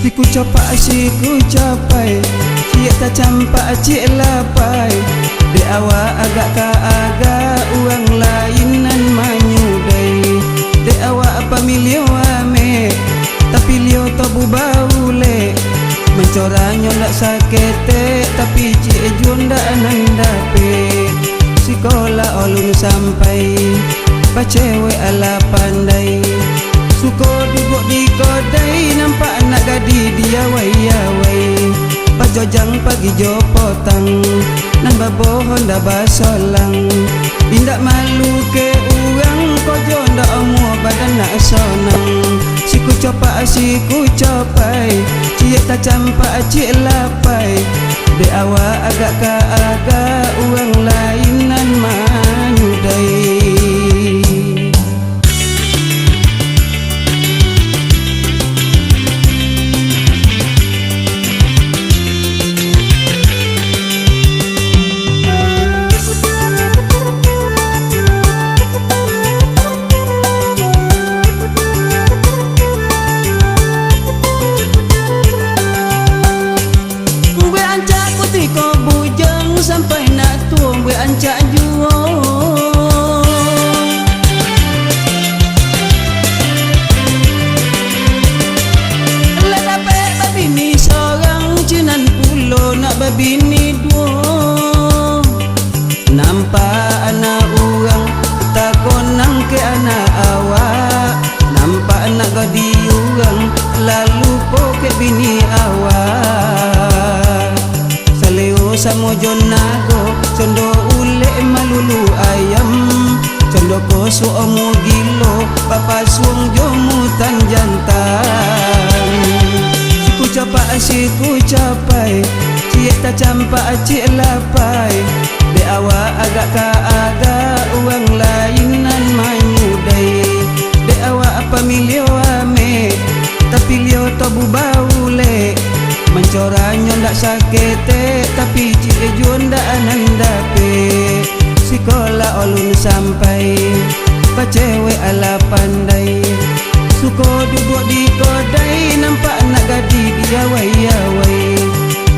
Siku capai Cik tak campak cik lapai De awak agak ka agak Uang lainan manyudai De awak pamilio ame Tapi lio tobu baule Mencoranyo ndak sakete Tapi cik juan ndak nandape Sikola olun sampai Pacewe ala pandai Suko duduk di kodai Nampak anak gadi dia wai-wai Pajojang pagi jo potang Nan babohon dah basolang Indak malu ke urang Kojo ndak omu badan nak sonang Siku capai Cik tak campak cik lapai De awak agak ka agak Uang lainan manyudai Ko bujang sampai nak tuang we ancak juo Lah dapat babini seorang Cinan pulo nak babini duo Nampak anak orang Takonang ke anak awak Nampak anak gadi orang Lalu poke bini awak Samo jonago condo ule malulu ayam condo koso omu gilo papa suang jomu tan jantan siku capai cik tak campak cik lapai de awak agak ka agak uang lainan manyudai de awak pamilio ame tapi lio tobu baule Mencoranyo ndak sakete Tapi cik juan ndak nandape Sikola olun sampai Pacewe ala pandai Suko duduk di kodai Nampak anak gadi dia wai-wai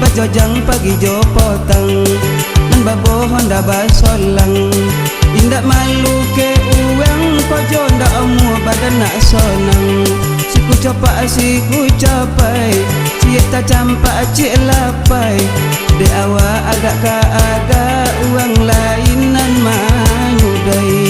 Pajojang pagi jo potang Nan babohon dah basolang Indak malu ke uang Kojo ndak omu badan nak sonang Siku capai Cik tak campak cik lapai De awak agak ka agak Uang lainan manyudai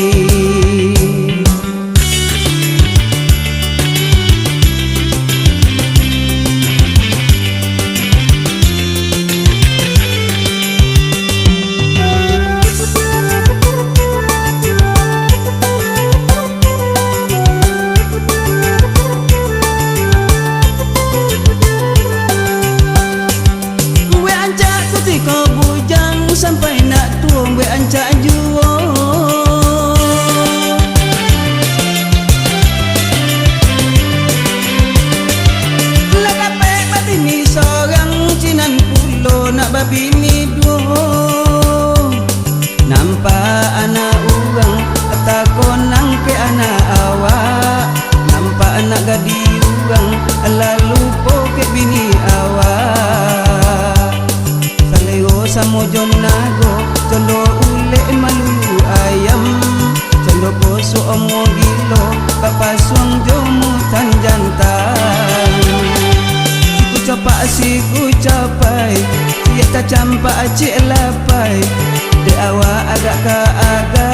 Ko bujang sampai nak tuang we ancak juo Lah dapat babini seorang Cinan pulo nak babini duo Nampak anak orang Takonang ke anak awak Nampak anak gadi orang Lalu poke bini awak Samo jonago condo ule malulu ayam condo koso omo gilo papa suang jomu tan jantan Siku capai Cik tak campak cik lapai De awak agak ka agak